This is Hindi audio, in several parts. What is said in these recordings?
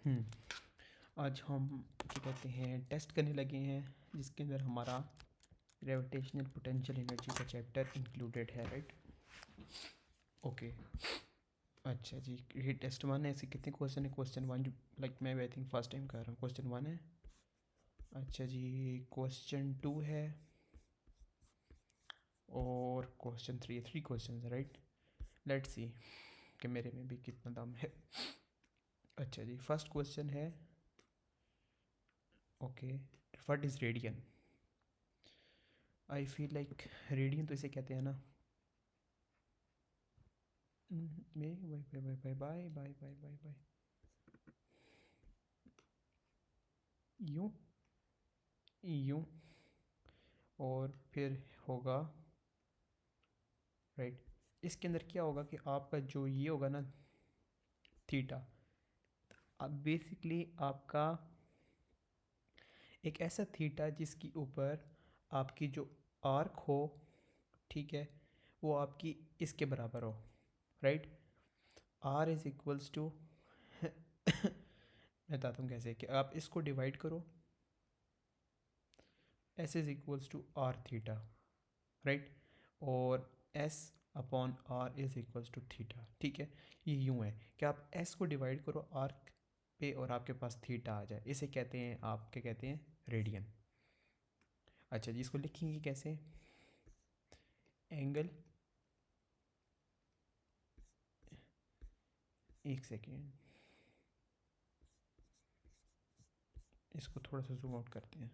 हम्म, आज हम क्या कहते हैं टेस्ट करने लगे हैं जिसके अंदर हमारा ग्रेविटेशनल पोटेंशियल एनर्जी का चैप्टर इंक्लूडेड है, राइट? ओके, अच्छा जी, ये टेस्ट वन है। ऐसे कितने क्वेश्चन है? क्वेश्चन वन, लाइक मैं आई थिंक फर्स्ट टाइम कर रहा हूँ। क्वेश्चन वन है, अच्छा जी, क्वेश्चन टू है और क्वेश्चन थ्री है। थ्री क्वेश्चन है, राइट? लेट्स सी कि मेरे में भी कितना दम है। अच्छा जी, फर्स्ट क्वेश्चन है, okay, what is radian? I feel like radian तो इसे कहते हैं ना, bye bye bye bye bye bye bye bye bye, यूँ यूँ, और फिर होगा, राइट? इसके अंदर क्या होगा कि आपका जो ये होगा ना थीटा, अब बेसिकली आपका एक ऐसा थीटा जिसके ऊपर आपकी जो आर्क हो, ठीक है, वो आपकी इसके बराबर हो, right? R is equals to मैं बताता हूँ कैसे, कि आप इसको डिवाइड करो, S is equals to R theta, right? और S upon R is equals to theta, ठीक है? ये यूँ है कि आप एस को डिवाइड करो आर्क पे और आपके पास थीटा आ जाए, इसे कहते हैं, आप क्या कहते हैं, रेडियन। अच्छा जी, इसको लिखेंगे कैसे? एंगल, एक सेकेंड, इसको थोड़ा सा जूम आउट करते हैं,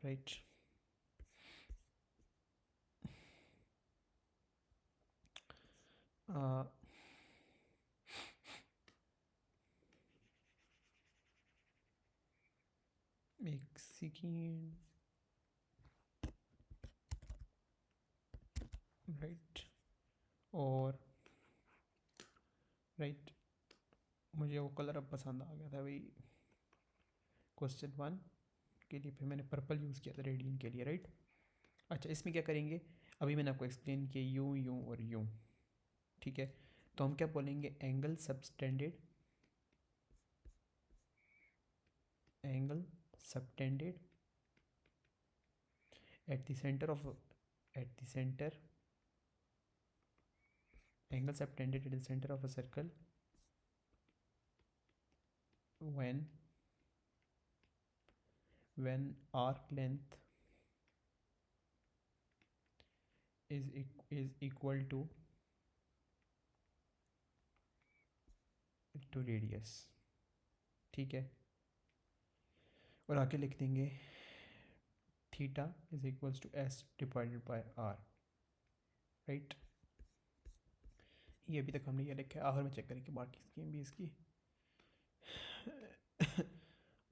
राइट? एक सेकेंड, राइट? और राइट, मुझे वो कलर अब पसंद आ गया था भाई क्वेश्चन वन के लिए, फिर मैंने पर्पल यूज़ किया था रेडियन के लिए, राइट? अच्छा, इसमें क्या करेंगे, अभी मैंने आपको एक्सप्लेन किया, यूँ यूँ और यूँ, ठीक है? तो हम क्या बोलेंगे, angle subtended, angle subtended at the centre of, at the centre, angle subtended at the centre of a circle when arc length is equal to radius, ठीक है? और आगे लिख देंगे theta is equals to S divided by R, right? ये अभी तक हमने ये लिखा है, आखिर में चेक करेंगे बाकी स्कीम भी इसकी।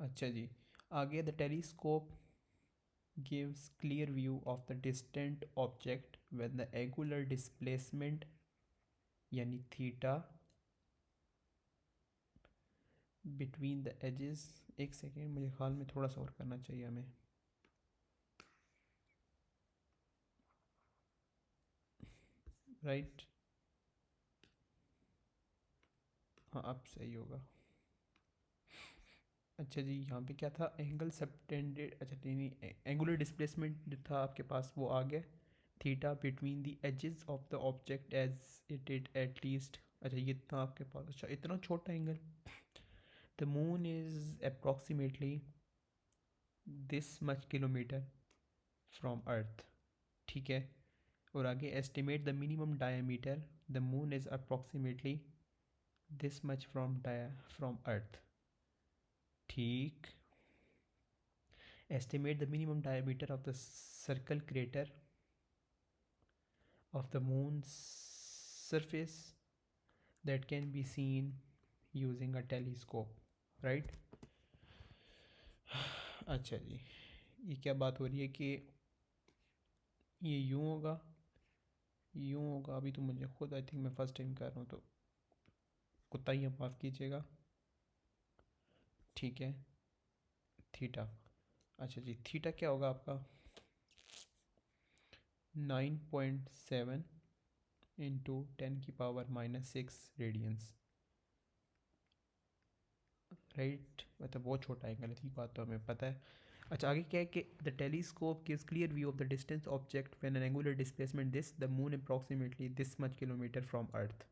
अच्छा जी, आगे, the telescope gives clear view of the distant object when the angular displacement यानी थीटा बिटवीन द एजेस, एक सेकेंड, मुझे ख्याल में थोड़ा सा और करना चाहिए हमें, राइट? हाँ, अब सही होगा। अच्छा जी, यहाँ पे क्या था, एंगल सबटेंडेड, अच्छा नहीं, एंगुलर डिस्प्लेसमेंट जो था आपके पास वो आ गया, theta between the edges of the object as it it at least, अच्छा ये था आपके पास, अच्छा इतना छोटा angle, the moon is approximately this much kilometre from earth, ठीक है? और आगे, estimate the minimum diameter, the moon is approximately this much from earth, ठीक? Estimate the minimum diameter of the circle crater of the moon's surface that can be seen using a telescope, right? अच्छा जी, ये क्या बात हो रही है कि ये यूँ होगा, यूँ होगा, अभी तो मुझे खुद आई थिंक मैं फर्स्ट टाइम कर रहा हूँ तो कुताइयाँ माफ़ कीजिएगा, ठीक है? थीटा, अच्छा जी, थीटा क्या होगा आपका, 9.7 इंटू 10⁻⁻6 रेडियंस, राइट। मतलब बहुत छोटा एंगल है, ठीक बात तो हमें पता है। अच्छा आगे क्या है कि the telescope gives clear view of the distance object when an angular displacement this the moon approximately this much kilometre from earth,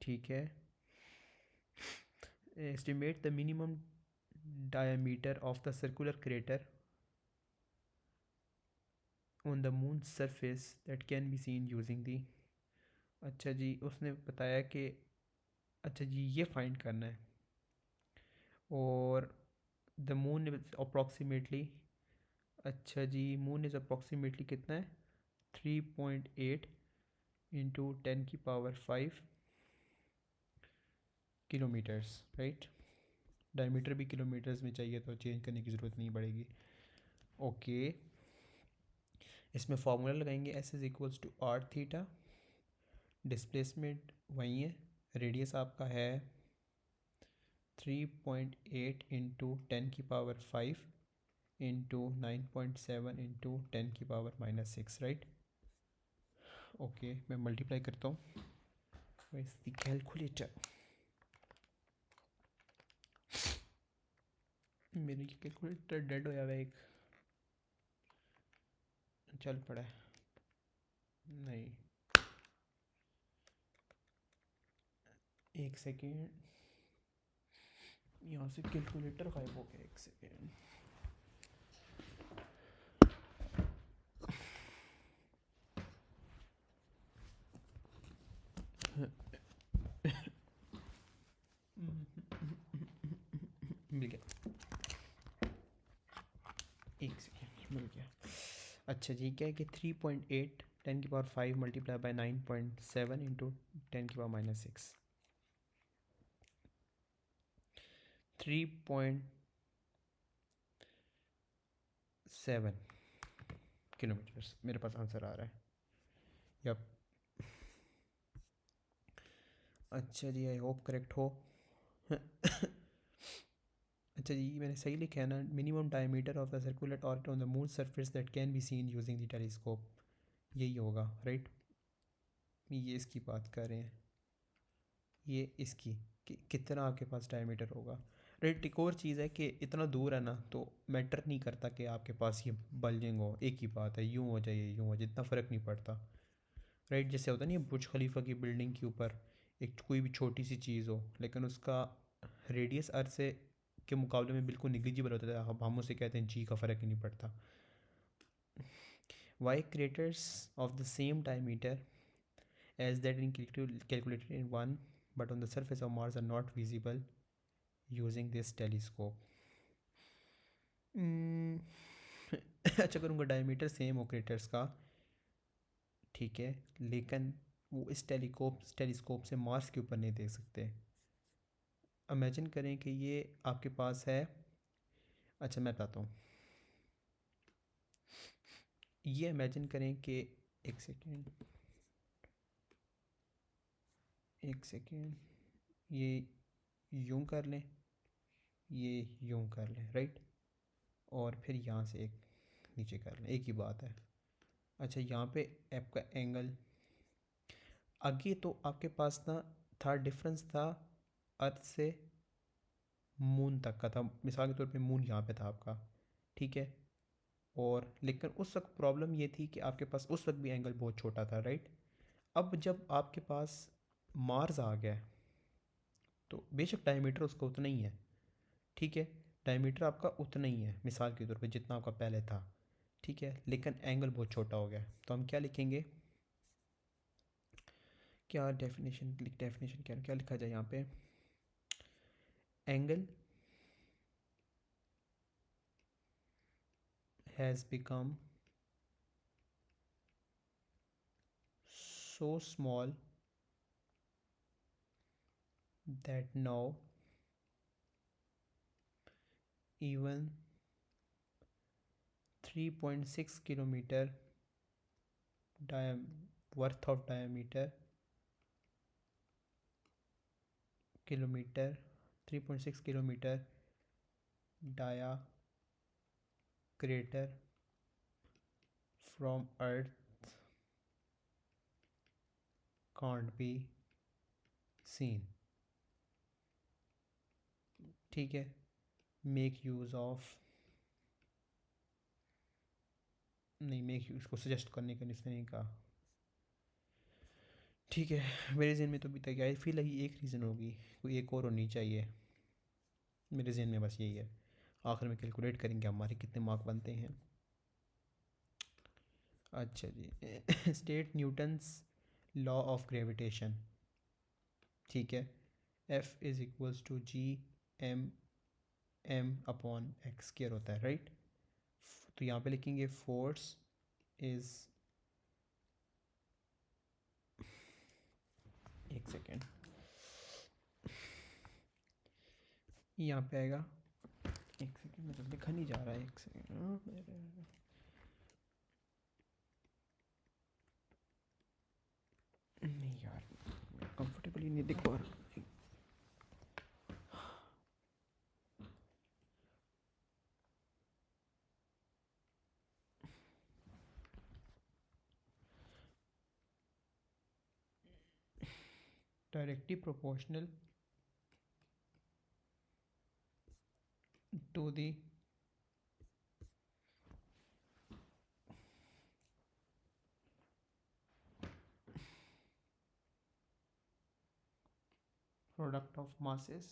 ठीक है। Estimate the minimum diameter of the circular crater on the moon's surface that can be seen using the, अच्छा जी उसने बताया कि अच्छा जी ये फाइंड करना है, और द मून अप्रॉक्सीमेटली, अच्छा जी मून इज़ अप्रॉक्सीमेटली कितना है 3.8 इंटू 10⁵ किलोमीटर्स, राइट। डायमीटर भी किलोमीटर्स में चाहिए तो चेंज करने की ज़रूरत नहीं पड़ेगी। ओके इसमें फार्मूला लगाएंगे, S is equals to R theta, displacement वही है, रेडियस आपका है 3.8 into 10⁵ into 9.7 into 10⁻⁻6, right. Okay मैं मल्टीप्लाई करता हूँ, इसकी कैलकुलेटर, मेरी कैलकुलेटर डेड होया हुआ है, एक चल पड़ा है, नहीं एक सेकेंड, यहाँ से कैलकुलेटर गायब हो गया, एक सेकेंड। मिल गया, एक सेकेंड मिल गया। अच्छा जी क्या है कि 3.8 10⁵ मल्टीप्लाई बाई 9.7 इंटू 10⁻⁻6, 3.7 किलोमीटर्स मेरे पास आंसर आ रहा है। यप अच्छा जी आई होप करेक्ट हो। अच्छा जी मैंने सही लिखा है ना, minimum diameter of the circular orbit on the moon surface that can be seen using the telescope, यही होगा, राइट। ये इसकी बात कर रहे हैं, ये इसकी कि कितना आपके पास डायमीटर होगा, राइट। एक और चीज़ है कि इतना दूर है ना तो मैटर नहीं करता कि आपके पास ये बल्जिंग हो, एक ही बात है यूँ हो जाए यूँ हो जाए, इतना फ़र्क नहीं पड़ता, राइट। जैसे होता नहीं है बुर्ज खलीफा की बिल्डिंग के ऊपर एक कोई भी छोटी सी चीज़ हो लेकिन उसका रेडियस अर्थ से के मुकाबले में बिल्कुल निग्लिजिबल होता है, हम उसे कहते हैं जी का फ़र्क ही नहीं पड़ता। Why craters of the same diameter as that in calculated in one but on the surface of Mars are not visible using this telescope। अच्छा करूँगा डायमीटर सेम हो क्रेटर्स का, ठीक है, लेकिन वो इस टेलीस्कोप से मार्स के ऊपर नहीं देख सकते। इमेजिन करें कि ये आपके पास है, अच्छा मैं बताता हूँ, ये इमेजिन करें कि एक सेकेंड ये यूं कर लें, ये यूं कर लें, राइट, और फिर यहाँ से एक नीचे कर लें, एक ही बात है। अच्छा यहाँ पे आपका एंगल आगे तो आपके पास ना था, डिफरेंस था अर्थ से मून तक का था, मिसाल के तौर पे मून यहाँ पे था आपका, ठीक है, और लेकिन उस वक्त प्रॉब्लम ये थी कि आपके पास उस वक्त भी एंगल बहुत छोटा था, राइट। अब जब आपके पास मार्स आ गया तो बेशक डायमीटर उसका उतना ही है, ठीक है, डायमीटर आपका उतना ही है मिसाल के तौर पे जितना आपका पहले था, ठीक है, लेकिन एंगल बहुत छोटा हो गया, तो हम क्या लिखेंगे, क्या डेफिनेशन क्या क्या लिखा जाए यहाँ पे, angle has become so small that now even 3.6 kilometer worth of diameter kilometer 3.6 kilometer dia crater from Earth can't be seen. ठीक है, मेक यूज़ ऑफ, नहीं मेक यूज़ को सजेस्ट करने का इसने नहीं कहा। ठीक है, मेरे जहन में तो अभी तक आई फील लगी एक रीज़न होगी, कोई एक और होनी चाहिए। मेरे जहन में बस यही है। आखिर में कैलकुलेट करेंगे हमारे कितने मार्क बनते हैं। अच्छा जी state Newton's law of gravitation. ठीक है, F is equals to G M M upon X square होता है, राइट। तो यहाँ पे लिखेंगे फोर्स इज़, एक सेकेंड, यहाँ पे आएगा, एक सेकेंड मेरा लिखा नहीं जा रहा है, एक सेकेंड, नहीं यार कंफर्टेबली नहीं दिख पा रहा। Directly proportional to the product of masses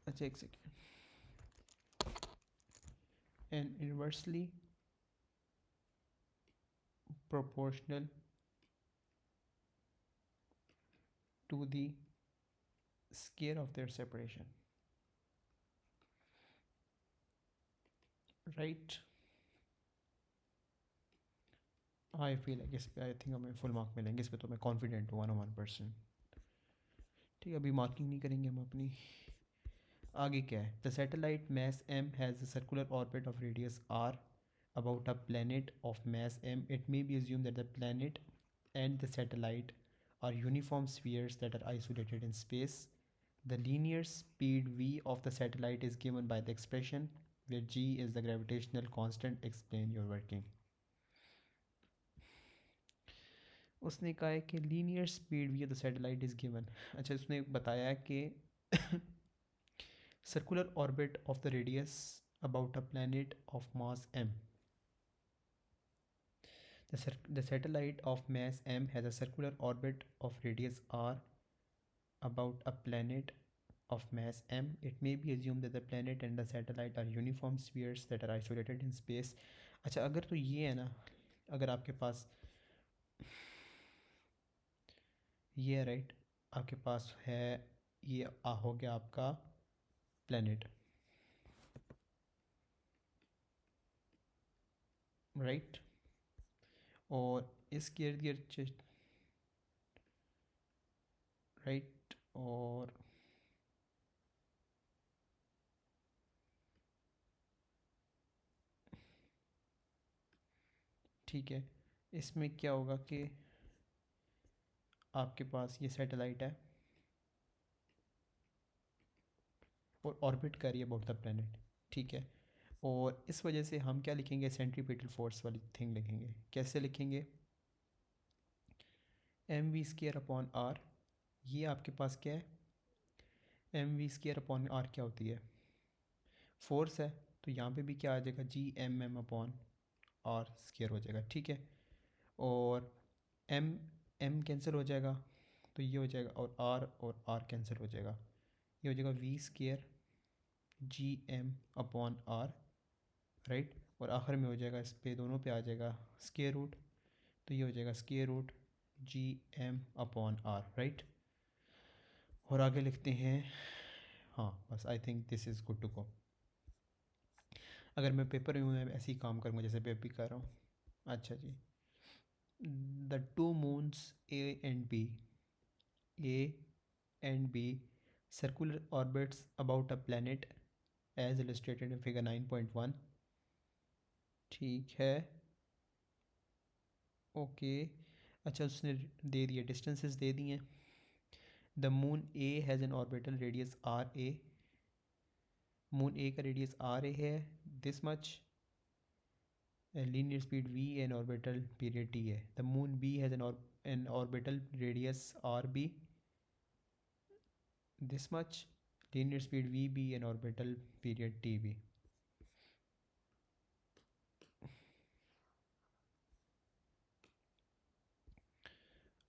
अच्छा एक second, and inversely proportional to the square of their separation, right। I feel like इस पे आई थिंक हमें फुल मार्क मिलेंगे, इस पे तो मैं कॉन्फिडेंट हूँ 101%। ठीक है, अभी मार्किंग नहीं करेंगे हम अपनी। आगे क्या है, the satellite mass M has a circular orbit of radius R about a planet of mass m. It may be assumed that the planet and the satellite are uniform spheres that are isolated in space. The linear speed v of the satellite is given by the expression where g is the gravitational constant. Explain your working. उसने कहा है कि linear speed V of the satellite is given. अच्छा, उसने बताया कि circular orbit of the radius about a planet of mass m. The satellite of mass m has a circular orbit of radius r about a planet of mass m. It may be assumed that the planet and the satellite are uniform spheres that are isolated in space. अच्छा, अगर तो ये है ना, अगर आपके पास ये है, राइट, आपके पास है ये हो गया आपका प्लैनेट, राइट, और इसके इर्द गिर्द, राइट, और ठीक है, इसमें क्या होगा कि आपके पास ये सैटेलाइट है और ऑर्बिट कर रही है अबाउट द प्लैनेट, ठीक है। और इस वजह से हम क्या लिखेंगे, सेंट्रीपिटल फोर्स वाली थिंग लिखेंगे। कैसे लिखेंगे, M V square upon R, ये आपके पास क्या है, M V square upon R क्या होती है, फोर्स है। तो यहाँ पे भी क्या आ जाएगा, G M M upon R square हो जाएगा, ठीक है। और एम एम कैंसिल हो जाएगा तो ये हो जाएगा, और आर कैंसिल हो जाएगा, ये हो जाएगा V square G M upon R, right. और आखिर में हो जाएगा, इस पे दोनों पे आ जाएगा स्केयर रूट, तो ये हो जाएगा square root G M upon R, right. और आगे लिखते हैं, हाँ बस I think this is good to go. अगर मैं पेपर में मैं ऐसे ही काम करूँगा जैसे पेपर कर रहा हूँ। अच्छा जी, the two moons A and B circular orbits about a planet as illustrated in figure 9.1। ठीक है, ओके। अच्छा, उसने दे दिए डिस्टेंसेस दे दिए, the moon A has an orbital radius R A, moon A का रेडियस आर ए है, this much, linear speed v and orbital period t है. The moon b has an orbital radius rb, this much, linear speed vb and orbital period tb.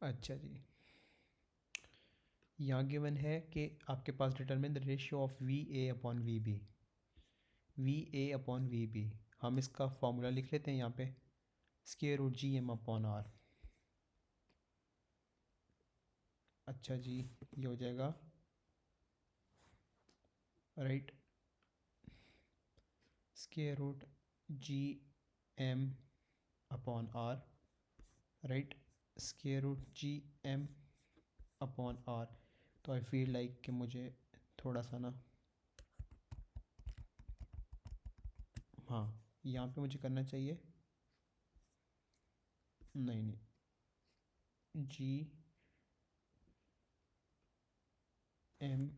अच्छा जी, यहाँ गिवन है कि आपके पास determine the ratio of V A upon V B, V A upon V B. हम इसका फॉर्मूला लिख लेते हैं यहाँ पे, square root G M upon R. अच्छा जी, ये हो जाएगा right, square root G M upon R, right, square root G M upon R. तो आई फील लाइक कि मुझे थोड़ा सा ना, हाँ यहाँ पे मुझे करना चाहिए, नहीं नहीं, जी एम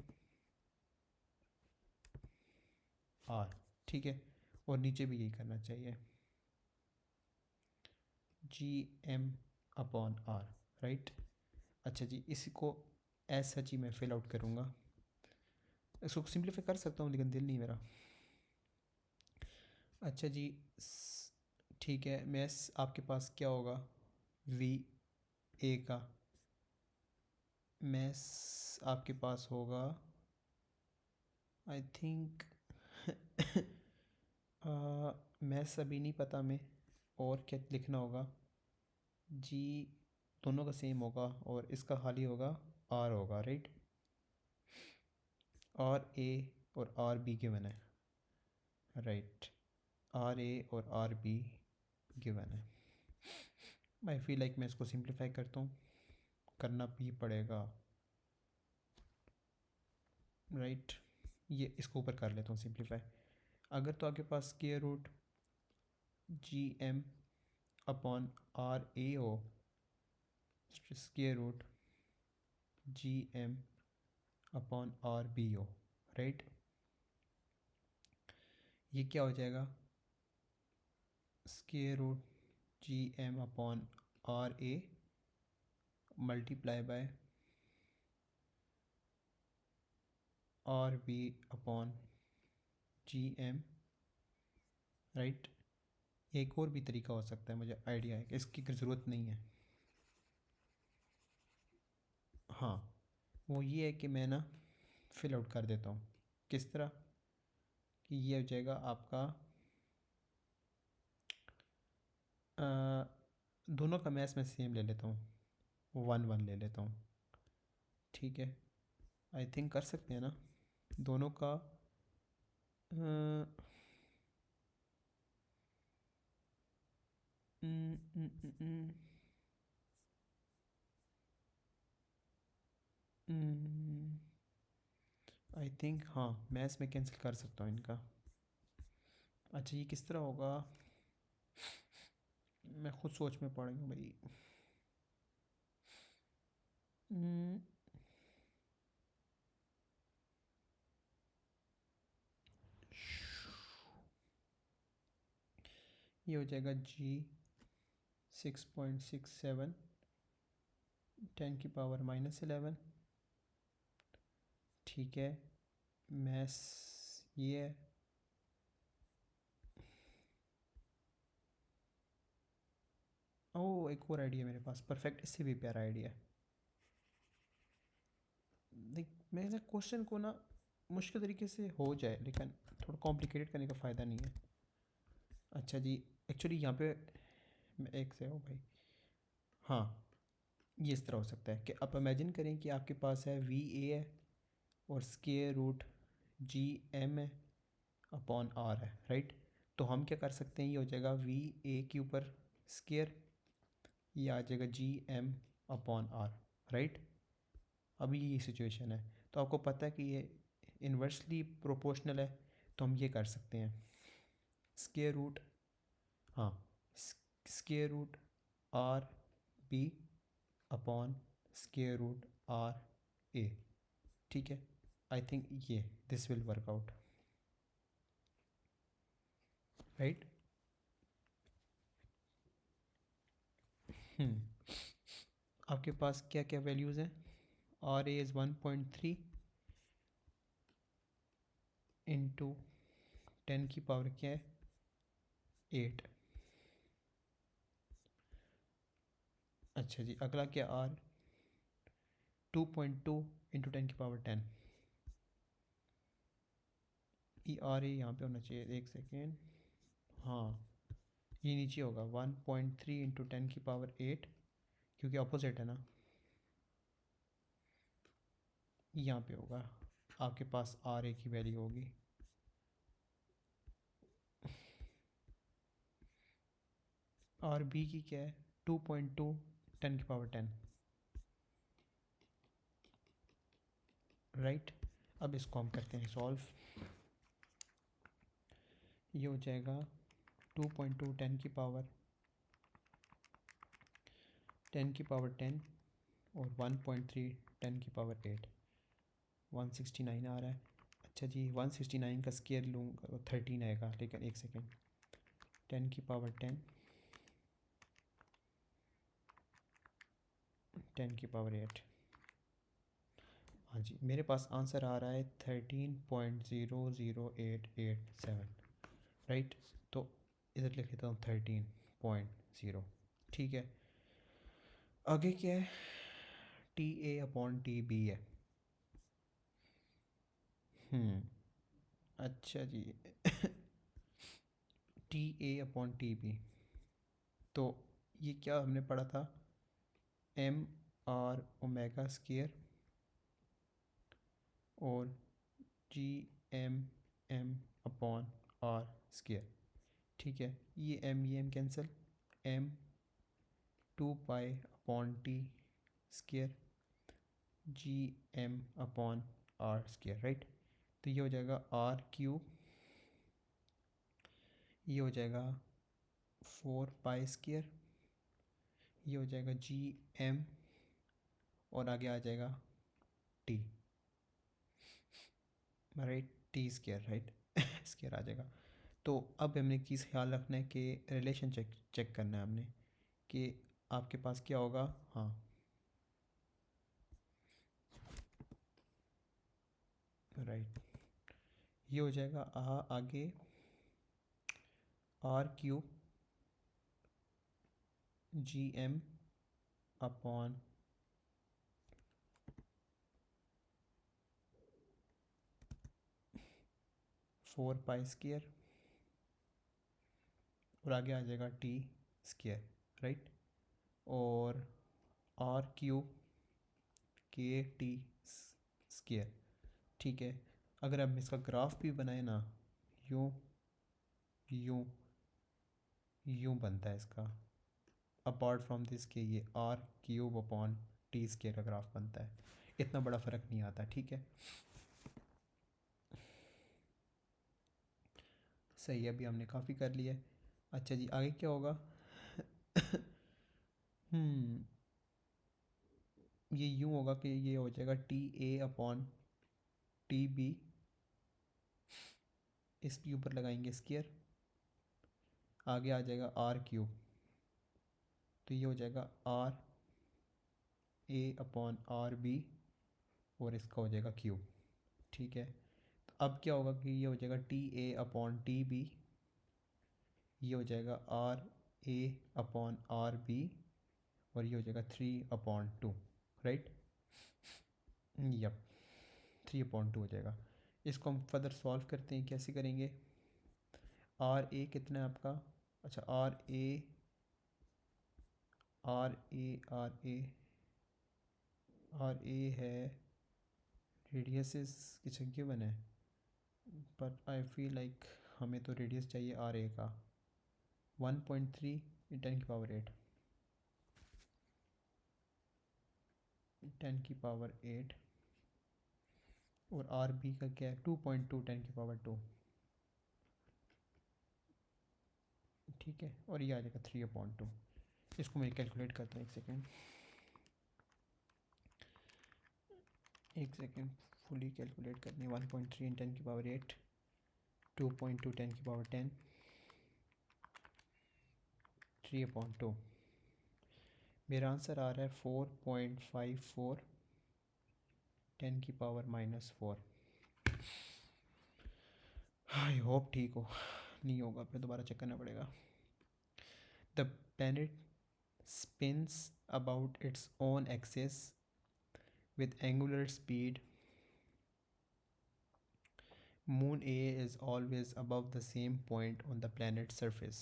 आर, ठीक है, और नीचे भी यही करना चाहिए, G M upon R, right. अच्छा जी, इसी को एज सच ही मैं फिल आउट करूँगा, इसको सिंप्लीफाई कर सकता हूँ लेकिन दिल नहीं मेरा. अच्छा जी, ठीक है, मैस आपके पास क्या होगा, वी ए का मैस आपके पास होगा, आई थिंक मैथ्स अभी नहीं पता मैं, और क्या लिखना होगा, जी दोनों का सेम होगा और इसका खाली होगा आर होगा, राइट. आर ए और आर बी गिवन है, राइट, आर ए और आर बी गिवन है. आई फील लाइक मैं इसको सिंप्लीफाई करता हूँ, करना भी पड़ेगा, राइट. ये इसको ऊपर कर लेता हूँ सिंप्लीफाई. अगर तो आपके पास square root G M upon R A हो, square root G M upon R B हो, राइट, ये क्या हो जाएगा, square root G M upon R A multiply by R B upon G M, right. एक और भी तरीका हो सकता है, मुझे आइडिया है कि इसकी ज़रूरत नहीं है. हाँ, वो ये है कि मैं ना फिल आउट कर देता हूँ, किस तरह कि ये हो जाएगा आपका दोनों का मैथ्स में सेम ले लेता हूँ, 1 1 ले लेता हूँ, ठीक है. आई थिंक कर सकते हैं ना दोनों का, अ, आई थिंक हाँ, मैथ्स में कैंसिल कर सकता हूँ इनका. अच्छा, ये किस तरह होगा, मैं खुद सोच में पड़ गया भाई. हम्म, ये हो जाएगा जी 6.67 10⁻⁻11, ठीक है. मैथ्स ये है, ओह एक और आइडिया मेरे पास, परफेक्ट, इससे भी प्यारा आइडिया. देख, मैंने क्वेश्चन को ना मुश्किल तरीके से हो जाए लेकिन थोड़ा कॉम्प्लिकेटेड करने का फ़ायदा नहीं है. अच्छा जी, एक्चुअली यहाँ पे एक से हो भाई, हाँ, ये इस तरह हो सकता है कि आप इमेजिन करें कि आपके पास है वी ए है और स्क्वायर रूट जी एम है अपॉन आर है, राइट. तो हम क्या कर सकते हैं, ये हो जाएगा वी ए के ऊपर स्क्वायर, ये आ जाएगा G M upon R, right. अभी ये सिचुएशन है, तो आपको पता है कि ये इन्वर्सली प्रोपोर्शनल है, तो हम ये कर सकते हैं, स्क्वायर रूट, हाँ, square root R B upon square root R A, ठीक है। आई थिंक ये this will work out, right. आपके पास क्या क्या वैल्यूज़ हैं? आर ए इज़ 1.3 इंटू 10 की पावर क्या है 8। अच्छा जी, अगला क्या आर 2.2 इंटू 10 की पावर 10। ये आर ए यहाँ पे होना चाहिए, एक सेकेंड, हाँ ये नीचे होगा 1.3 इंटू 10 की पावर 8, क्योंकि अपोजिट है ना, यहाँ पे होगा आपके पास आर ए की वैल्यू होगी। और बी की क्या है 2.2 10 की पावर 10, राइट। अब इसको हम करते हैं सॉल्व। ये हो जाएगा 2.2 10 की पावर 10 और 1.3 10 की पावर 8, 169 आ रहा है। अच्छा जी, 169 का स्केयर लूँगा 13 आएगा, लेकिन एक सेकेंड, 10 की पावर 10 10 की पावर 8, हाँ जी मेरे पास आंसर आ रहा है 13.00887, राइट। तो इधर लिख लेता हूँ 13.0, ठीक है। आगे क्या है, T A upon T B है। अच्छा जी T A upon T B, तो ये क्या हमने पढ़ा था, एम आर ओमेगा स्केयर और G M M upon R square, ठीक है। ये M cancel, M 2 pi upon T square G M upon R square, right. तो ये हो जाएगा आर क्यूब, ये हो जाएगा 4 पाई स्केयर, ये हो जाएगा जी एम और आगे आ जाएगा T, right, T square, right square आ जाएगा। तो अब हमने किस ख्याल रखना है कि रिलेशन चेक चेक करना है हमने कि आपके पास क्या होगा, हाँ राइट, ये हो जाएगा आगे R cube G M upon 4 pi square और आगे आ जाएगा टी स्केयर, राइट। और आर क्यूब के टी स्केयर, ठीक है। अगर हम इसका ग्राफ भी बनाए ना, यूँ यूँ यूँ बनता है इसका, अपार्ट फ्रॉम दिस के ये R cube upon T square का ग्राफ बनता है, इतना बड़ा फ़र्क नहीं आता, ठीक है। सही है, अभी हमने काफ़ी कर लिया है। अच्छा जी, आगे क्या होगा हम्म ये यूँ होगा कि ये हो जाएगा T A upon T B, इसके ऊपर लगाएंगे स्केयर, आगे आ जाएगा आर क्यूब, तो ये हो जाएगा R A upon R B और इसका हो जाएगा क्यूब, ठीक है। तो अब क्या होगा कि ये हो जाएगा T A upon T B, ये हो जाएगा R A upon R B और ये हो जाएगा 3/2, राइट, यप 3/2 हो जाएगा। इसको हम फर्दर सॉल्व करते हैं, कैसे करेंगे, आर ए कितना है आपका, अच्छा R A R A R A R A है रेडियसिस की जगह बना है, बट आई फील लाइक हमें तो रेडियस चाहिए आर ए का 1.3 10 की पावर 8, 10 की पावर 8 और आर बी का क्या है 2.2 10 की पावर 2, ठीक है। और ये आ जाएगा 3/2। इसको मैं कैलकुलेट करता हूँ, एक सेकेंड, एक सेकेंड, फुली कैलकुलेट करनी। 1.3 इन 10 की पावर 8, 2.2 10 की पावर 10, 3/2। मेरा आंसर आ रहा है 4.54 10 की पावर -4। आई होप ठीक हो, नहीं होगा फिर दोबारा चेक करना पड़ेगा। The planet spins about its own axis with angular speed. Moon A is always above the same point on the planet's surface.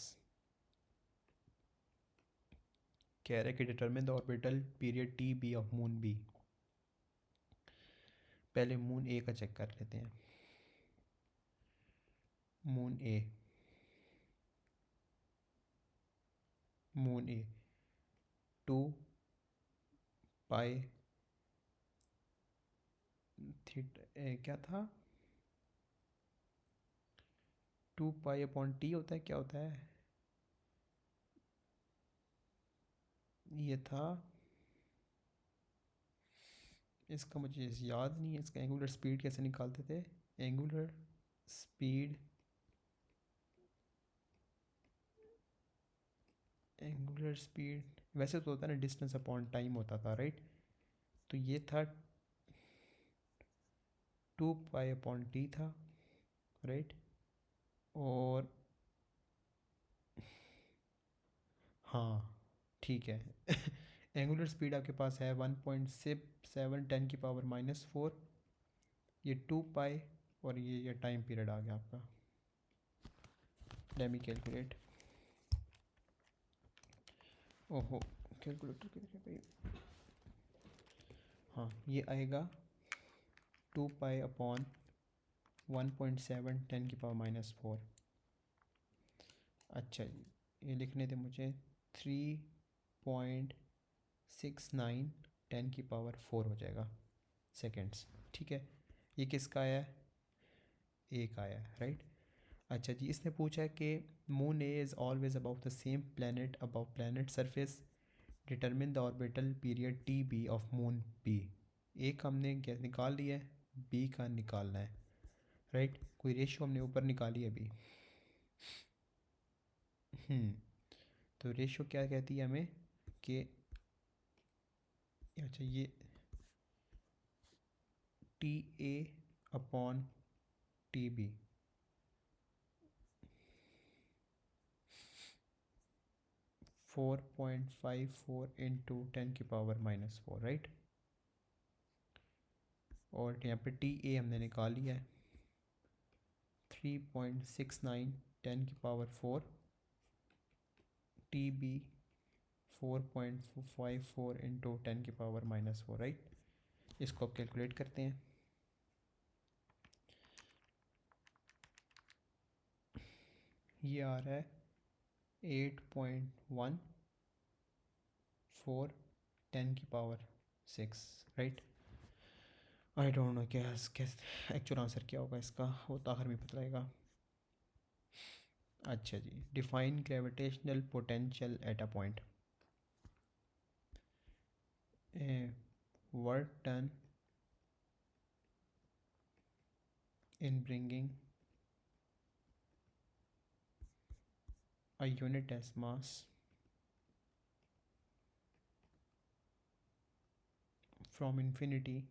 कह रहा है कि determine the orbital period T B of moon B. पहले मून ए का चेक कर लेते हैं। मून ए 2 पाई थीटा क्या था, 2 पाई/टी होता है, क्या होता है ये था, इसका मुझे याद नहीं है। इसका एंगुलर स्पीड कैसे निकालते थे? एंगुलर स्पीड, एंगुलर स्पीड वैसे तो होता है ना, डिस्टेंस अपॉन टाइम होता था, राइट। तो ये था 2 पाई/टी था, राइट। और हाँ ठीक है। एंगुलर स्पीड आपके पास है 1.67 10 की पावर -4, ये 2 पाई, और ये टाइम पीरियड आ गया आपका। Let me calculate. ओहो, कैलकुलेटर किधर है भाई? हाँ, ये आएगा 2 पाई/1.7 10 की पावर -4। अच्छा जी, ये लिखने थे मुझे 3.69 10 की पावर 4 हो जाएगा सेकेंड्स, ठीक है। ये किसका आया है? एक आया है, राइट। अच्छा जी, इसने पूछा है कि moon A is always about the same planet about planet surface, determine the orbital period T B of moon B. एक हमने क्या निकाल लिया है, बी का निकालना है, राइट। कोई रेशियो हमने ऊपर निकाली है अभी। तो रेशियो क्या कहती है हमें कि, अच्छा ये T A upon T B, 4.54 into 10 की पावर -4, राइट। और यहाँ पे टी ए हमने निकाल लिया है 3.69 10 की पावर 4, टी बी 4.54 इंटू 10 की पावर -4, राइट। इसको अब कैलकुलेट करते हैं। ये आ रहा है 8.14 10 की power 6, right. I don't know क्या एक्चुअल आंसर क्या होगा इसका, वो तो आखिर में पता लगेगा। अच्छा जी, define gravitational potential at a point. Work done in bringing a unit as mass from infinity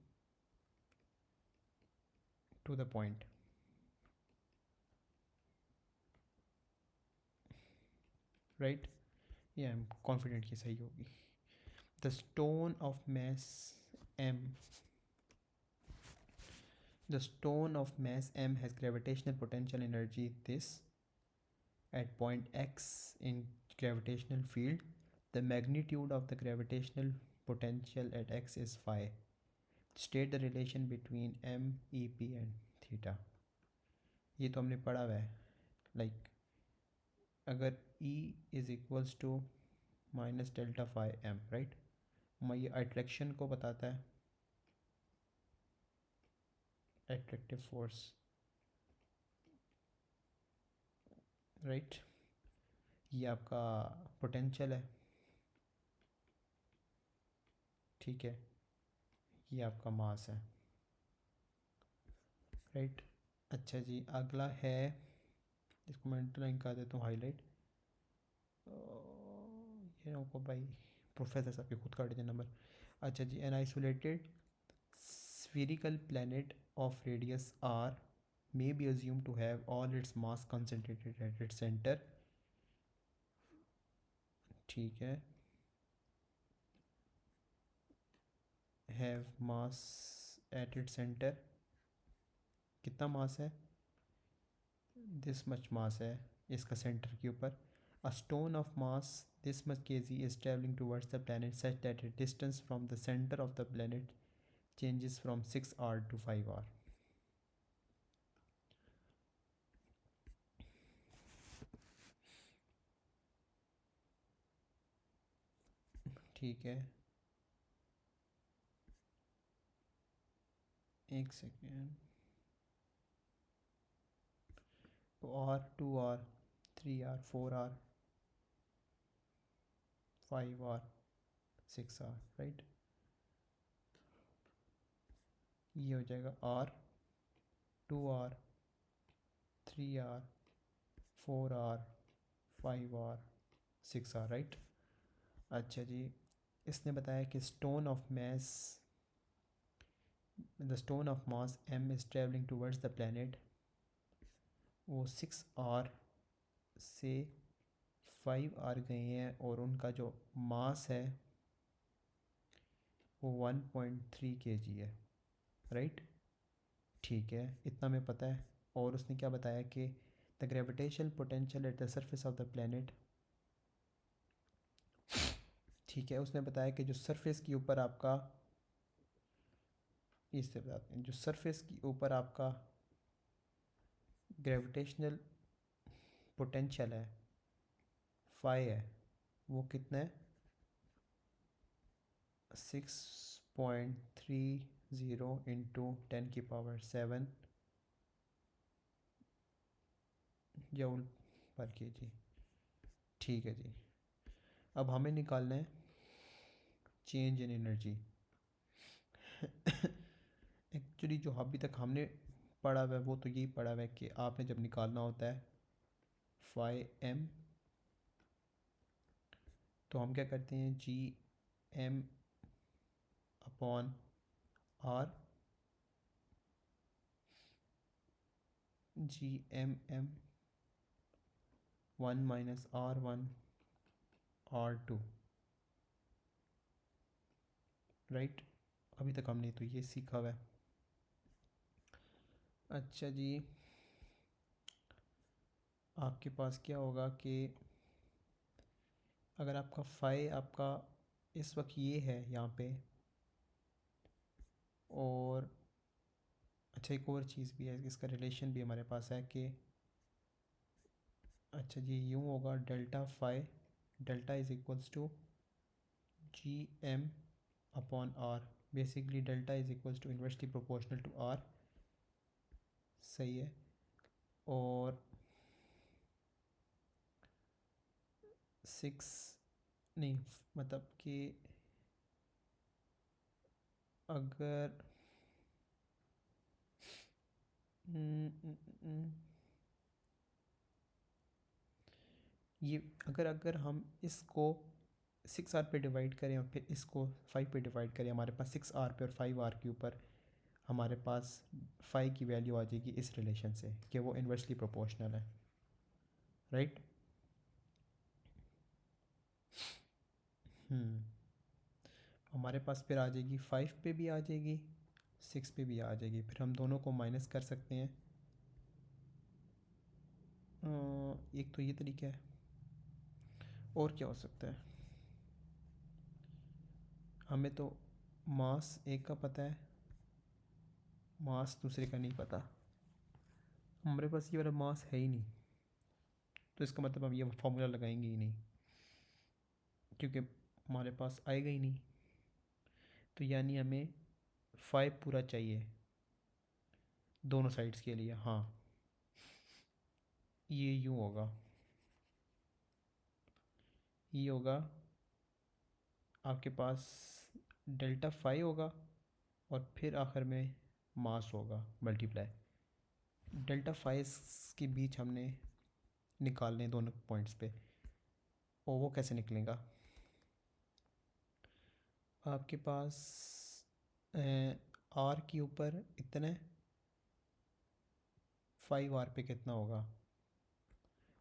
to the point, right? Yeah, I'm confident कि सही होगी। The stone of mass m, the stone of mass m has gravitational potential energy this at point x in gravitational field. The magnitude of the gravitational potential at x is phi. State the relation between m, ep and theta. ये तो हमने पढ़ा हुआ है, लाइक अगर E is equals to minus delta phi M, right. ये अट्रैक्शन को बताता है, अट्रैक्टिव फोर्स, राइट। ये आपका पोटेंशियल है, ठीक है। ये आपका मास है, राइट। अच्छा जी, अगला है, इसको मैं अंडरलाइन कर देता हूँ, हाईलाइट। ये हमको भाई प्रोफेसर साहब के खुद काट दिए नंबर। अच्छा जी, an isolated spherical planet of radius r may be assumed to have all its mass concentrated at its center। ठीक है, have mass at its center, कितना मास है, दिस मच मास है इसका सेंटर के ऊपर। A stone of mass this much kg is traveling towards the planet such that its distance from the center of the planet changes from 6r to 5r। ठीक है, एक सेकेंड। तो are, 2r, 3r, 4r, 5r, 6r, right. ये हो जाएगा r, 2r, 3r, 4r, 5r, 6r, right. अच्छा जी, इसने बताया कि the stone of mass m is travelling towards the planet, वो 6r से 5r गए हैं और उनका जो मास है वो 1.3 kg है, राइट। ठीक है, इतना हमें पता है। और उसने क्या बताया कि the gravitational potential at the surface of the planet, ठीक है, उसने बताया कि जो सरफेस के ऊपर आपका, इससे बताते हैं, जो सरफेस के ऊपर आपका ग्रेविटेशनल पोटेंशियल है फाई है, वो कितना है, 6.30 इंटू 10⁻⁷ जूल पर केजी। ठीक है जी, अब हमें निकालना है चेंज इन एनर्जी। एक्चुअली जो अभी तक हमने पढ़ा हुआ है वो तो यही पढ़ा हुआ है कि आपने जब निकालना होता है फाई एम, तो हम क्या करते हैं, G M upon R, G M 1 minus R1 R2, right. अभी तक हमने तो ये सीखा हुआ है। अच्छा जी, आपके पास क्या होगा कि अगर आपका फाई आपका इस वक्त ये है यहाँ पे, और अच्छा एक और चीज़ भी है, इसका रिलेशन भी हमारे पास है कि, अच्छा जी, यूँ होगा delta phi, delta is equals to G M upon R, basically delta is equals to inversely proportional to R, सही है। और 6 नहीं, मतलब कि अगर ये अगर हम इसको 6r पे डिवाइड करें और फिर इसको 5 पे डिवाइड करें, हमारे पास 6r पे और 5r के ऊपर हमारे पास 5 की वैल्यू आ जाएगी इस रिलेशन से कि वो इन्वर्सली प्रोपोर्शनल है, राइट। हमारे पास फिर आ जाएगी 5 पे भी आ जाएगी, 6 पे भी आ जाएगी, फिर हम दोनों को माइनस कर सकते हैं। एक तो ये तरीका है, और क्या हो सकता है, हमें तो मास एक का पता है, मास दूसरे का नहीं पता, हमारे पास ये वाला मास है ही नहीं, तो इसका मतलब हम ये फार्मूला लगाएंगे ही नहीं क्योंकि हमारे पास आएगा ही नहीं। तो यानी हमें 5 पूरा चाहिए दोनों साइड्स के लिए। हाँ, ये यूँ होगा, ये होगा आपके पास डेल्टा फाई होगा और फिर आखिर में मास होगा मल्टीप्लाई, डेल्टा फाइव के बीच हमने निकालने दोनों पॉइंट्स पे, और वो कैसे निकलेगा? आपके पास आर के ऊपर इतने 5 आर पे कितना होगा,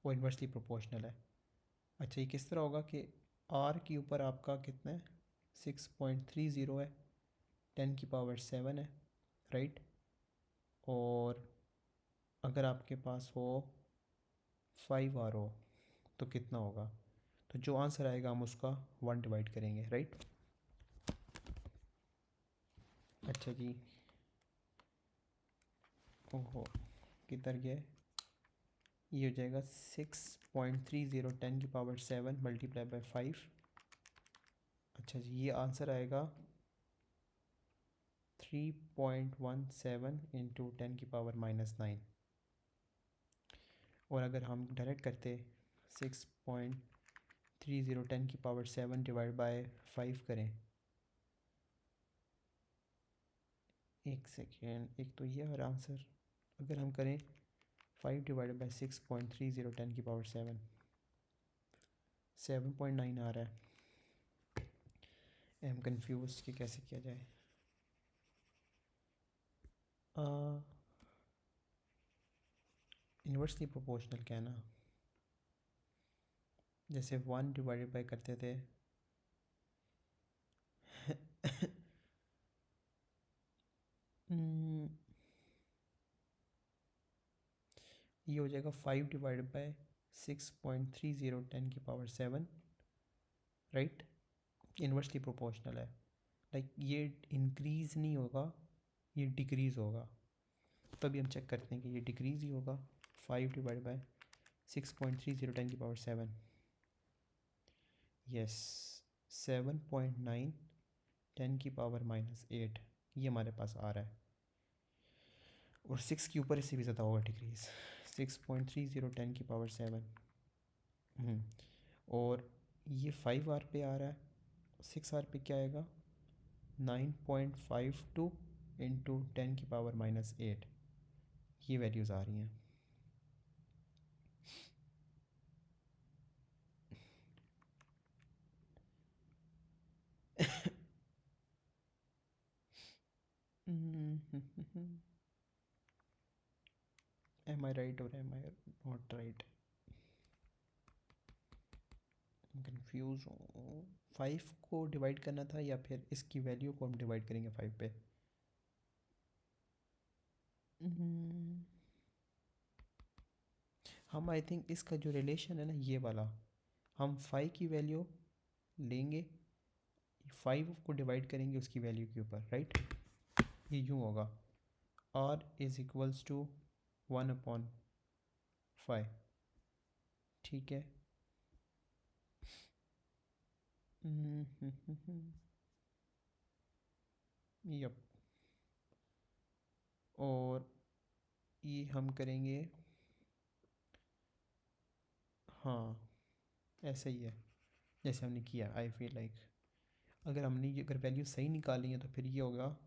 वो इन्वर्सली प्रोपोर्शनल है। अच्छा, ये किस तरह होगा कि आर के ऊपर आपका कितना है, 6.30 है, 10⁻⁷ है, राइट। और अगर आपके पास वो 5 आर हो तो कितना होगा? तो जो आंसर आएगा हम उसका 1 डिवाइड करेंगे, राइट। अच्छा जी, ओहो किधर गया? ये हो जाएगा 6.30 10⁻⁷ मल्टीप्लाई बाय 5। अच्छा जी, ये आंसर आएगा 3.17 इंटू 10⁻⁹। और अगर हम डायरेक्ट करते 6.30 10⁻⁷ डिवाइड बाय 5 करें, एक सेकेंड, एक तो ये और आंसर अगर हम करें 5 डिवाइड बाई 6.30 10⁻⁷, 7.9 आ रहा है। आई एम कन्फ्यूज कि कैसे किया जाए। इन्वर्सली प्रोपोर्शनल क्या है ना, जैसे 1 डिवाइडेड बाई करते थे ये हो जाएगा 5 divided by 6.30 10⁻⁷, right. Inversely proportional है, लाइक ये इंक्रीज़ नहीं होगा, ये डिक्रीज़ होगा। तभी हम चेक करते हैं कि ये डिक्रीज़ ही होगा। 5 डिवाइड बाई 6.30 10⁻⁷, यस 7.9 10⁻⁻8 ये हमारे पास आ रहा है। और 6 के ऊपर इससे भी ज़्यादा होगा डिक्रीज़, 6.30 10⁻⁷। और ये 5 आर पे आ रहा है, 6 आर पे क्या आएगा, 9.52 इंटू 10⁻⁻8 ये वैल्यूज़ आ रही हैं। एम आई राइट और am I not right? Confuse हूँ। 5 को डिवाइड करना था या फिर इसकी वैल्यू को हम डिवाइड करेंगे 5 पे? हम आई थिंक इसका जो रिलेशन है ना ये वाला, हम 5 की वैल्यू लेंगे, 5 को डिवाइड करेंगे उसकी वैल्यू के ऊपर, राइट। ये यूँ होगा, r इज़ इक्वल्स टू 1/5, ठीक है। यप, और ये हम करेंगे, हाँ ऐसा ही है जैसे हमने किया। आई फील लाइक अगर हमने ये अगर वैल्यू सही निकाली है तो फिर ये होगा,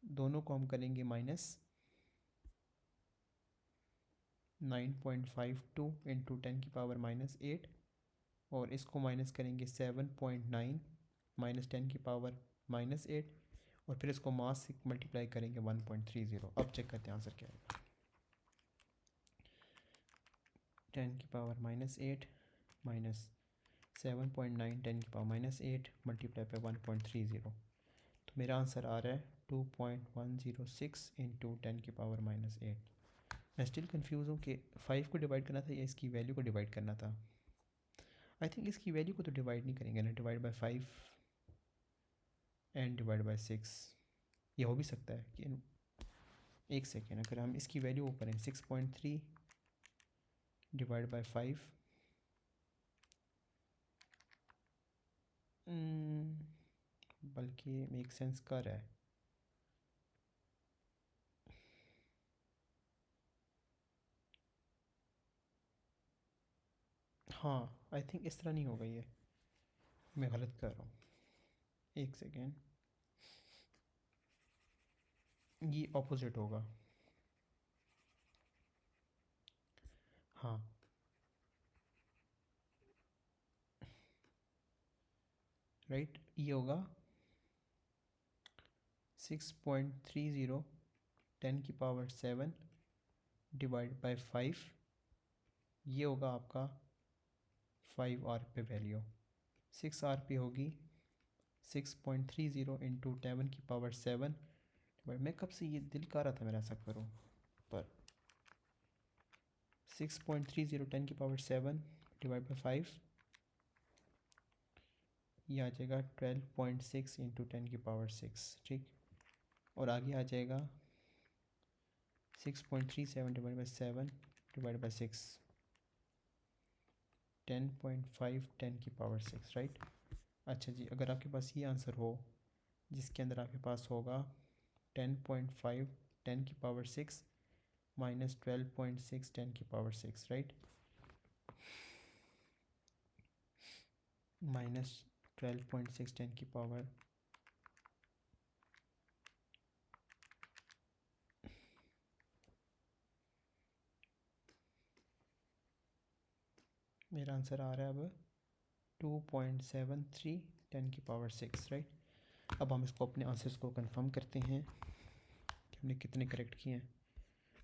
दोनों को हम करेंगे माइनस 9.52 इंटू 10⁻⁻8, और इसको माइनस करेंगे 7.9 माइनस 10⁻⁻8, और फिर इसको मास से मल्टीप्लाई करेंगे 1.30। अब चेक करते हैं आंसर क्या आएगा। 10⁻⁻8 माइनस 7.9 10⁻�8 मल्टीप्लाई पे 1.30, तो मेरा आंसर आ रहा है 2.106 इंटू 10⁻⁻8। मैं स्टिल कन्फ्यूज़ हूँ कि 5 को डिवाइड करना था या इसकी वैल्यू को डिवाइड करना था। आई थिंक इसकी वैल्यू को तो डिवाइड नहीं करेंगे ना, divide by 5 and divide by 6, ये हो भी सकता है कि, एक सेकेंड, अगर हम इसकी वैल्यू को करें 6.3 डिवाइड बाय 5, बल्कि मेक सेंस कर रहा है। हाँ आई थिंक इस तरह नहीं होगा, ये मैं गलत कर रहा हूँ, एक सेकेंड, ये ऑपोजिट होगा। हाँ, राइट, ये होगा 6.30 10⁻⁷ डिवाइड बाय 5, ये होगा आपका 5 आर पे वैल्यू। 6 आर पे होगी 6.30 इंटू 10⁻⁷। बट मैं कब से ये दिल कर रहा था मेरा ऐसा करूँ, पर 6.30 10⁻⁷ डिवाइड बाई 5, ये आ जाएगा 12.6 इंटू 10⁻⁶, ठीक। और आगे आ जाएगा 6.37 divide by 7 divide by 6, 10.5 10⁻⁶, right. अच्छा जी, अगर आपके पास ये आंसर हो जिसके अंदर आपके पास होगा 10.5 10⁻⁶ माइनस 12.6 10⁻⁶, राइट, माइनस 12.6 10⁻, मेरा आंसर आ रहा है अब 2.73 10⁻⁶, राइट। अब हम इसको अपने आंसर्स को कंफर्म करते हैं कि हमने कितने करेक्ट किए हैं।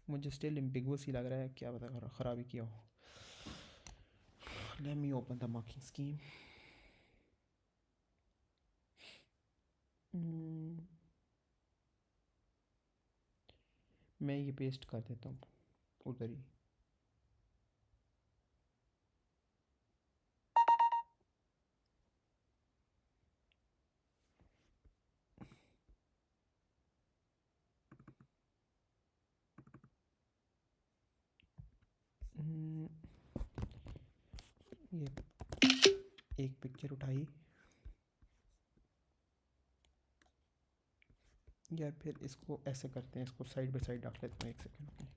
मुझे स्टिल एम्बिगुअस ही लग रहा है, क्या पता ख़राबी किया हो। Let me open the marking scheme. मैं ये पेस्ट कर देता हूँ उधर ही। ये एक पिक्चर उठाई, या फिर इसको ऐसे करते हैं, इसको साइड बाई साइड रख लेते हैं 1 सेकेंड के लिए।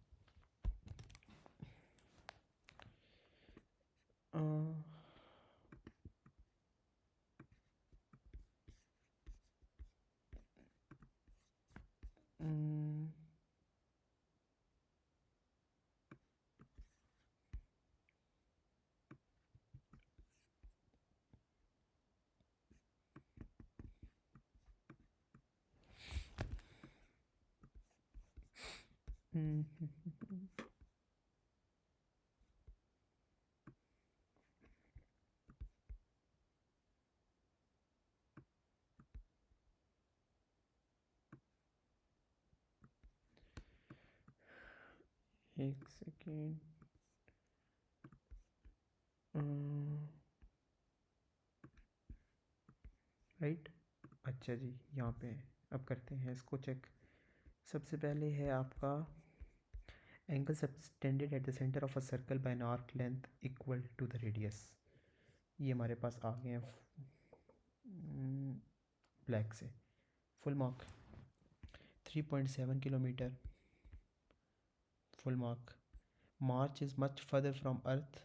एक सेकेंड। राइट, अच्छा जी, यहाँ पे अब करते हैं इसको चेक। सबसे पहले है आपका angle subtended at the centre of a circle by an arc length equal to the radius. ये हमारे पास आ गए हैं ब्लैक से। Full mark 3.7 kilometre, full mark. Mars is much further from Earth,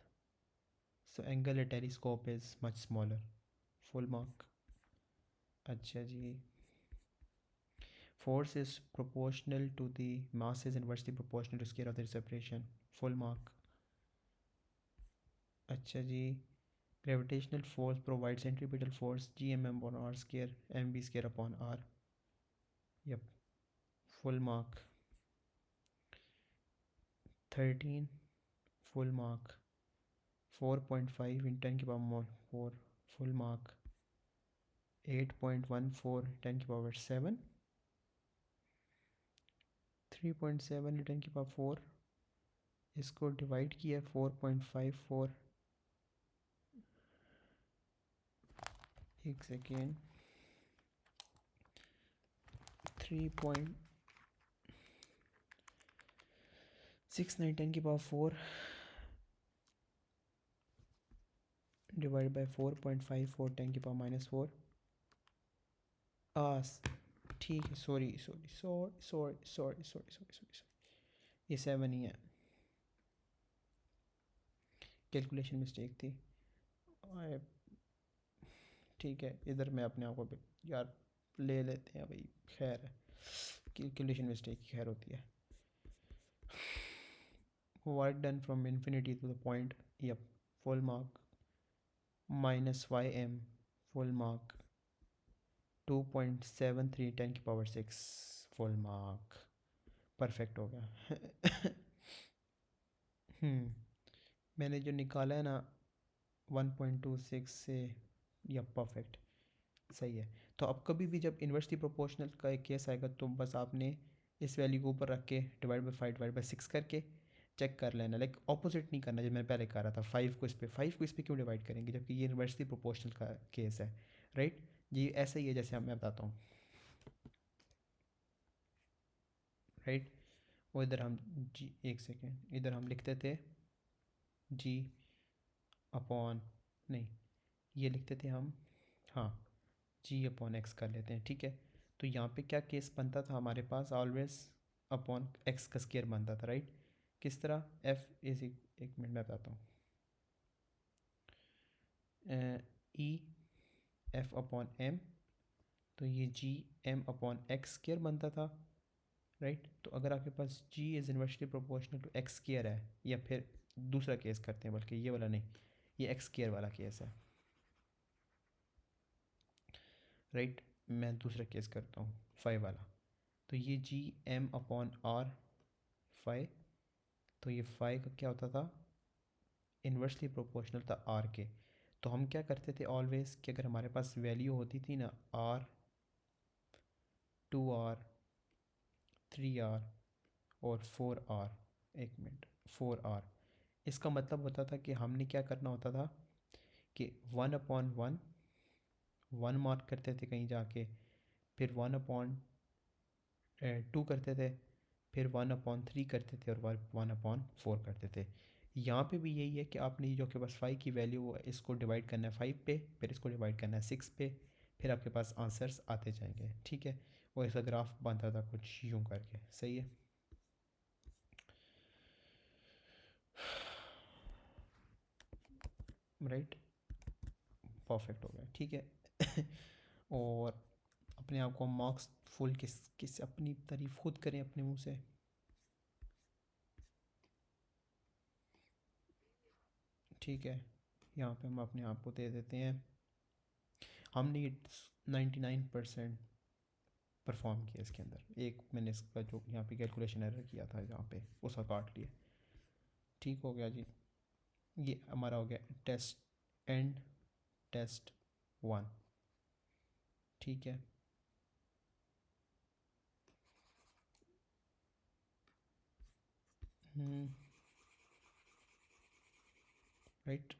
so angle at telescope is much smaller, full mark. अच्छा जी, force is proportional to the mass is inversely proportional to square of the separation, full mark। अच्छा जी, gravitational force provides centripetal force gmm upon r square mv square upon r, yep, full mark। 13, full mark। 4.5 in 10 की पावर 4, full mark। 8.14 10 की पावर 7, 3.7 10 की पावर 4, इसको डिवाइड किया 4.54, एक सेकेंड, 3.69 10 की पावर 4 डिवाइड बाई 4.54 10 की पावर -4। आस ठीक है, sorry sorry sorry sorry sorry sorry sorry sorry, ये 7 ही है, कैलकुलेशन मिस्टेक थी। ठीक है, इधर मैं अपने आप को यार ले लेते हैं भाई, खैर है, कैलकुलेशन मिस्टेक की खैर होती है। Work done from infinity to the point, yup, full mark, minus Y M, full mark, 2.73 10⁶, full mark, perfect हो गया। मैंने जो निकाला है ना 1.26 से, या परफेक्ट, सही है। तो अब कभी भी जब इन्वर्सली प्रोपोर्शनल का एक केस आएगा तो बस आपने इस वैल्यू को ऊपर रख के डिवाइड बाई 5 डिवाइड बाई 6 करके चेक कर लेना, लाइक ऑपोजिट नहीं करना। जब मैं पहले कह रहा था 5 को इस पे क्यों डिवाइड करेंगे जबकि ये इन्वर्सली प्रोपोर्शनल का केस है, राइट। ये ऐसा ही है जैसे मैं बताता हूँ, राइट। और इधर हम जी, एक सेकेंड, इधर हम लिखते थे जी अपॉन, नहीं, ये लिखते थे हम, हाँ, जी अपॉन एक्स कर लेते हैं, ठीक है। तो यहाँ पे क्या केस बनता था हमारे पास, ऑलवेज अपॉन एक्स का स्केयर बनता था, राइट। किस तरह, एफ इज, एक मिनट में बताता हूँ, ई एफ अपॉन एम, तो ये G M upon x square बनता था, राइट। तो अगर आपके पास G is inversely proportional to x square है, या फिर दूसरा केस करते हैं, बल्कि ये वाला नहीं, ये एक्स स्केयर वाला केस है, राइट। मैं दूसरा केस करता हूँ, 5 वाला। तो ये जी एम अपॉन आर 5, तो ये 5 का क्या होता था, इन्वर्सली प्रोपोर्शनल था आर के। तो हम क्या करते थे ऑलवेज कि अगर हमारे पास वैल्यू होती थी ना आर, 2R, 3R और 4R, एक मिनट, 4R, इसका मतलब होता था कि हमने क्या करना होता था कि 1/1 1 मार्क करते थे कहीं जाके, फिर 1/2 करते थे, फिर 1/3 करते थे, और 1/4 करते थे। यहाँ पे भी यही है कि आपने जो के पास 5 की वैल्यू है इसको डिवाइड करना है 5 पे, फिर इसको डिवाइड करना है 6 पे, फिर आपके पास आंसर्स आते जाएंगे, ठीक है। और इसका ग्राफ बनता था कुछ यूँ करके, सही है, राइट, परफेक्ट हो गया, ठीक है। और अपने आप को मार्क्स फुल किस अपनी तारीफ खुद करें अपने मुंह से, ठीक है। यहाँ पे हम अपने आप को दे देते हैं, हमने 99% परफॉर्म किया इसके अंदर। एक मैंने इसका जो यहाँ पे कैलकुलेशन एरर किया था यहाँ पे उसका काट लिया, ठीक हो गया जी। ये हमारा हो गया टेस्ट एंड टेस्ट 1, ठीक है। राइट।